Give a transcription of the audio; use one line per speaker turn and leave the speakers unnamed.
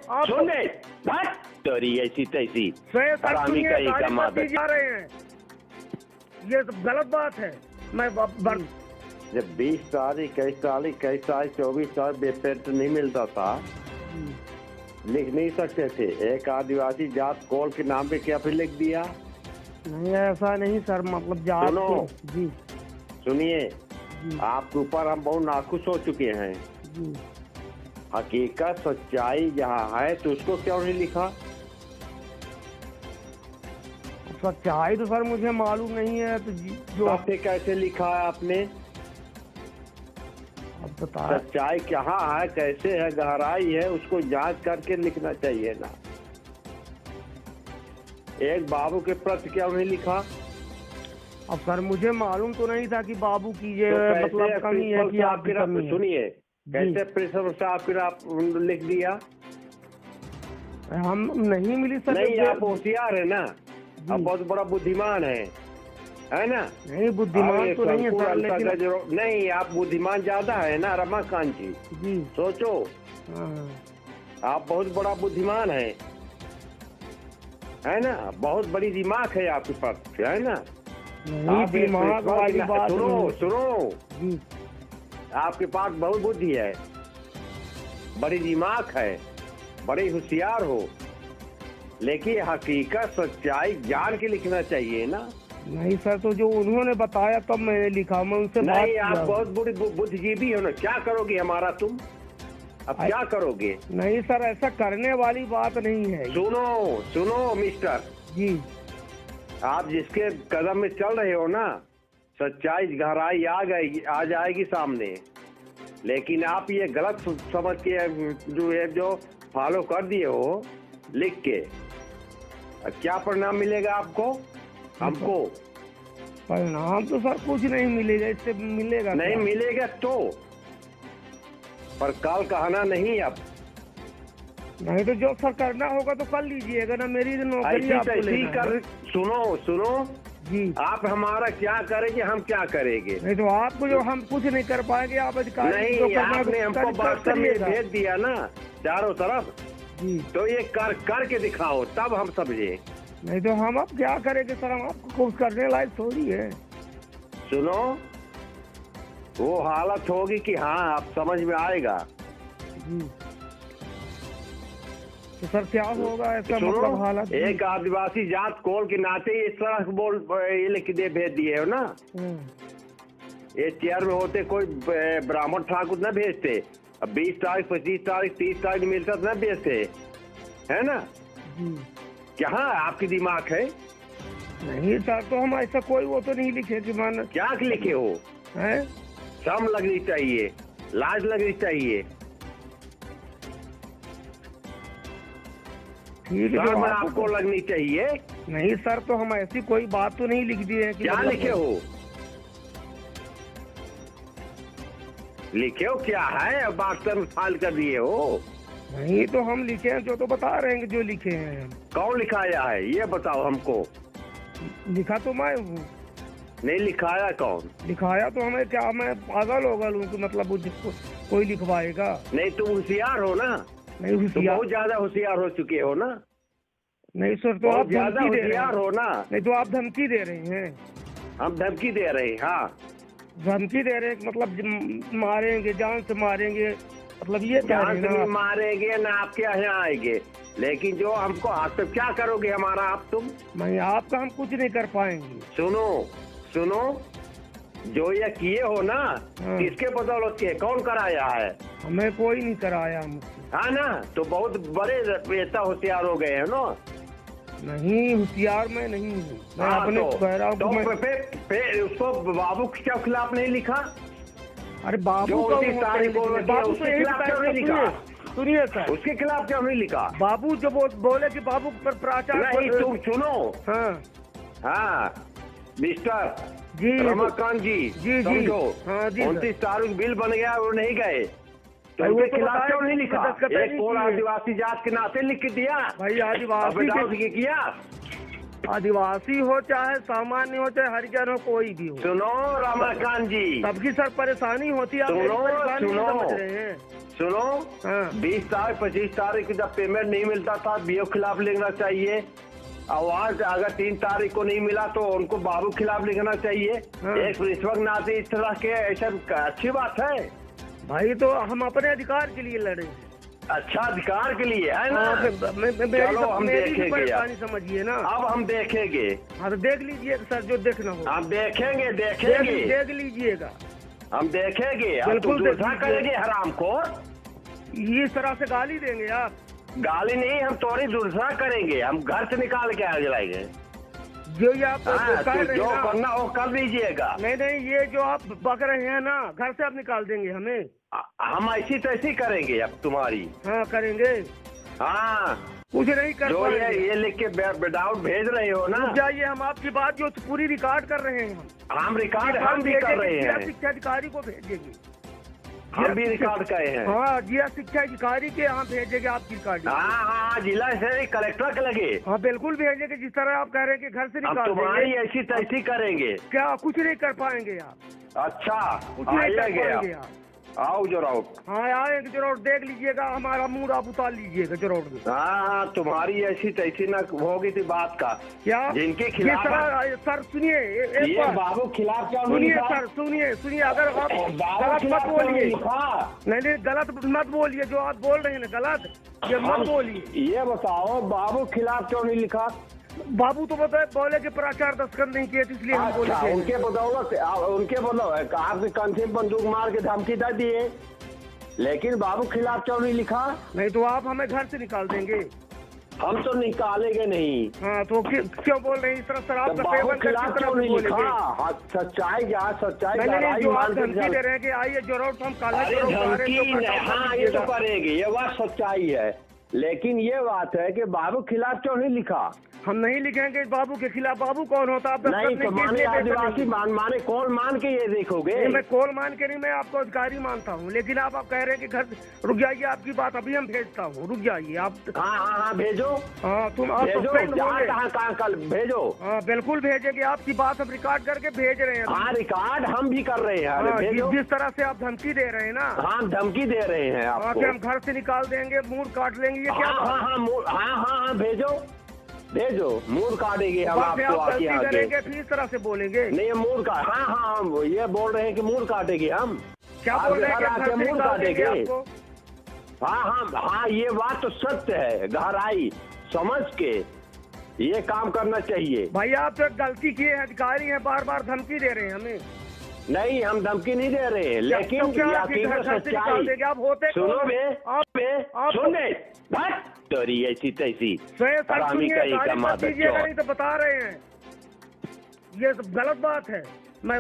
सुन ले तेरी ऐसी तैसी हरामी का एक
जा रहे हैं, ये तो गलत बात है। मैं
जब 20 तारीख 21 तारीख 21 तारीख 24 तारीख बेपेट नहीं मिलता था, लिख नहीं सकते थे। एक आदिवासी जात कोल के नाम पे क्या फिर लिख दिया?
नहीं ऐसा नहीं सर, मतलब जात
सुनो
जी
सुनिए, आपके ऊपर हम बहुत नाखुश हो चुके हैं। हकीकत सच्चाई जहाँ है तो उसको क्यों नहीं लिखा?
सच्चाई तो सर मुझे मालूम नहीं है, तो जो
आपने कैसे लिखा है आपने?
अब बता,
सच्चाई कहाँ है, कैसे है, गहराई है, उसको जांच करके लिखना चाहिए ना। एक बाबू के प्रति क्यों नहीं लिखा?
अब सर मुझे मालूम तो नहीं था कि बाबू की ये
तो
मतलब कमी है कि आपकी कमी है।
सुनिए, कैसे प्रिंसिपल साहब के आप लिख दिया?
हम नहीं मिली सर।
नहीं, आप होशियार है ना, अब बहुत बड़ा बुद्धिमान है ना?
नहीं बुद्धिमान तो नहीं है सर, लेकिन
नहीं, आप बुद्धिमान ज्यादा है ना रमाकांत जी। सोचो, आप बहुत बड़ा बुद्धिमान है ना, बहुत बड़ी दिमाग है आपके पास, है ना?
दिमाग वाली बात
सुनो, आपके पास बहुत बुद्धि है, बड़ी दिमाग है, बड़े होशियार हो, लेकिन हकीकत सच्चाई जान के लिखना चाहिए ना।
नहीं सर, तो जो उन्होंने बताया तब मैंने लिखा, मैं उनसे
नहीं, आप बहुत बड़ी बुद्धिजीवी हो ना। क्या करोगे हमारा तुम? अब क्या करोगे?
नहीं सर, ऐसा करने वाली बात नहीं है।
सुनो मिस्टर
जी,
आप जिसके कदम में चल रहे हो ना, सच्चाई गहराई आ जाएगी सामने, लेकिन आप ये गलत समझ के जो फॉलो कर दिए हो लिख के, क्या परिणाम मिलेगा आपको? हमको
परिणाम तो सर कुछ नहीं मिलेगा, इससे मिलेगा
नहीं मिलेगा तो, पर कल कहना नहीं। अब
नहीं तो जो सर करना होगा तो कर लीजिएगा ना, मेरी नौकरी आपको लेना है।
सुनो
जी,
आप हमारा क्या करेंगे, हम क्या करेंगे?
नहीं तो आपको जो हम कुछ नहीं कर पाएंगे, आप अधिकारी
नहीं, आपने हमको बात में भेज दिया ना चारों तरफ
जी,
तो ये करके दिखाओ तब हम समझे।
नहीं तो हम अब क्या करेंगे सर, हम आपको कुछ करने लायक थोड़ी है।
सुनो, वो हालत होगी कि हाँ आप समझ में आएगा।
तो सर क्या होगा ऐसा मतलब हालत?
एक आदिवासी जात कोल के नाते इस तरह ये लिख दे भेज दिए हो ना। ये चेयर में होते कोई ब्राह्मण ठाकुर न भेजते, अब 20 तारीख 25 तारीख 30 तारीख मिलता न भेजते, है ना? क्या आपकी दिमाग है?
नहीं सर, तो हम ऐसा कोई वो तो नहीं लिखे कि मान
क्या लिखे हो?
है
शर्म लगनी चाहिए, लाज लगनी चाहिए,
ठीक है,
शर्म आपको लगनी चाहिए।
नहीं सर, तो हम ऐसी कोई बात तो नहीं लिख दिए हैं कि
क्या लिखे हो? लिखे हो क्या है? अब बात फाइल कर दिए हो?
नहीं तो हम लिखे हैं, जो तो बता रहे हैं जो लिखे हैं।
कौन लिखाया है ये बताओ हमको।
लिखा तो मैं हूँ।
नहीं लिखाया कौन?
लिखाया तो हमें क्या, मैं पागल हो गया हूँ कि मतलब कोई लिखवाएगा? नहीं,
तुम होशियार हो ना?
नहीं होशियार,
बहुत ज्यादा होशियार हो चुके हो ना?
नहीं सर, तो आप
ज्यादा होशियार हो ना?
नहीं तो आप धमकी दे रहे हैं।
हम धमकी दे रहे हैं? हाँ
धमकी दे रहे हैं, मतलब मारेंगे, जान से मारेंगे, मतलब ये
जान से मारेंगे ना, आपके यहाँ आएंगे, लेकिन जो हमको हाथ पे क्या करोगे हमारा आप तुम?
नहीं, आपका हम कुछ नहीं कर पाएंगे।
सुनो, जो ये किए हो ना, किसके बदौलत किए? कौन कराया है?
हमें कोई नहीं कराया मुझसे।
हाँ ना, तो बहुत बड़े ऐसा होशियार हो गए है ना?
नहीं, होशियार मैं नहीं हूँ, मैं अपने
फिर उसको बाबू के खिलाफ नहीं लिखा?
अरे बाबू का बाबू तो यही लिखा। सुनिए सर,
उसके खिलाफ क्यों नहीं लिखा?
बाबू जो बोले कि बाबू पर प्रचार
नहीं, तुम सुनो। हाँ मिस्टर
जी,
रमाकांत जी समझो, 29 तारीख बिल बन गया, वो नहीं गए तो उनके खिलाफ क्यों नहीं लिखा? एक आदिवासी जात के नाते लिख के दिया
भाई, आदिवासी
किया।
आदिवासी हो चाहे सामान्य हो चाहे हरिजन हो कोई भी हो।
सुनो रमाकांत जी,
सबकी सर परेशानी होती है, आप मेरी परेशानी नहीं समझ रहे हैं।
सुनो,
हाँ।
20 तारीख 25 तारीख को जब पेमेंट नहीं मिलता था बीओ खिलाफ लिखना चाहिए, और आज अगर 3 तारीख को नहीं मिला तो उनको बाबू खिलाफ लिखना चाहिए।
हाँ।
एक रिश्वत नाते इस तरह के ऐसा अच्छी बात है
भाई? तो हम अपने अधिकार के लिए लड़े,
अच्छा अधिकार के लिए है ना।
चलो
हम देखेंगे,
परेशानी समझिए ना।
अब हम देखेंगे।
हाँ तो देख लीजिए सर, जो देखना हो
हम देखेंगे
देख लीजिएगा।
हम देखेंगे।
बिल्कुल
दूसरा करेंगे हराम को,
इस तरह से गाली देंगे आप?
गाली नहीं, हम तोड़ी दूसरा करेंगे, हम घर से निकाल के आ जाएंगे।
जो ये आप
कह रहे जो करना हो कर लीजिएगा।
नहीं, ये जो आप बक रहे हैं ना, घर से आप निकाल देंगे हमें।
हम ऐसी तैसी करेंगे अब तुम्हारी।
हाँ करेंगे।
हाँ
कुछ नहीं कर
जो ये लिख के विदाउट भेज रहे हो ना,
जाइए, हम आपकी बात जो पूरी रिकॉर्ड कर रहे हैं।
हम रिकॉर्ड हम भी कर रहे हैं,
शिक्षा अधिकारी को भेजेंगे।
हम भी रिकॉर्ड करे हैं।
हाँ जिला शिक्षा अधिकारी के यहाँ भेजेंगे आपकी रिकॉर्ड।
हाँ जिला से कलेक्टर के लगे।
हाँ बिल्कुल भेजेंगे, जिस तरह आप कह रहे हैं कि घर से निकाल
तुम्हारी ऐसी तैसी करेंगे।
क्या कुछ नहीं कर पाएंगे आप?
अच्छा
कुछ नहीं कर पाएंगे आप।
आओ जरूर।
हाँ आएंगे जरूर, देख लीजिएगा, हमारा मूड आप उतार लीजिएगा जरूर में।
हाँ तुम्हारी ऐसी तैसी न होगी थी बात का।
क्या
जिनके खिलाफ
सर सुनिए,
ये बाबू खिलाफ क्या
सुनिए सर, सुनिए अगर आप गलत मत बोलिए। नहीं गलत मत बोलिए, जो आप बोल रहे हैं ना गलत, ये मत बोलिए।
ये बताओ बाबू खिलाफ क्यों नहीं लिखा?
बाबू तो बोले कि प्रचार दस्तखत नहीं किए, इसलिए हम बोले।
उनके बदौलत आपके कंधे बंदूक मार के धमकी दे दिए, लेकिन बाबू खिलाफ क्यों नहीं लिखा?
नहीं तो आप हमें घर से निकाल देंगे।
हम तो निकालेंगे नहीं।
हाँ तो क्यों बोल रहे हैं इस तरह? शराब का सेवन
खिलाफ क्यों नहीं लिखा? सच्चाई क्या सच्चाई
जो आप धमकी दे रहे हैं कि आइए जरूर हम काला।
हाँ ये तो करेंगे, ये बात सच्चाई है, लेकिन ये बात है कि बाबू खिलाफ क्यों नहीं लिखा?
हम नहीं लिखेंगे बाबू के खिलाफ। बाबू कौन होता है?
नहीं तो माने आदिवासी माने कौन मान के ये देखोगे?
मैं कौन मान के नहीं, मैं आपको अधिकारी मानता हूँ, लेकिन आप कह रहे हैं कि घर रुक जाइए, आपकी बात अभी हम भेजता हूँ, रुक जाइए आप।
हाँ भेजो।
हाँ तुम
कहाँ कल भेजो।
हाँ बिल्कुल भेजेंगे, आपकी बात हम रिकॉर्ड करके भेज रहे हैं।
हाँ रिकॉर्ड हम भी कर रहे हैं।
जिस तरह से आप धमकी दे रहे हैं ना।
हाँ धमकी दे रहे हैं आपको।
हम घर से निकाल देंगे, मूड काट लेंगे, ये क्या?
हाँ भेजो मूड काटेंगे हम आपको आके
करेंगे, फिर इस तरह से बोलेंगे।
नहीं मूड का हाँ ये बोल रहे हैं कि मूड काटेंगे हम।
क्या बोल रहे हैं?
मूड काटेंगे। हाँ ये बात तो सत्य है, गहराई समझ के ये काम करना चाहिए।
भाई आप तो गलती किए हैं, अधिकारी हैं, बार बार धमकी दे रहे हैं हमें।
नहीं हम धमकी नहीं दे रहे हैं, लेकिन सच्चाई सुनो तोरी ऐसी तैसी
नहीं तो बता रहे हैं, ये गलत बात है। मैं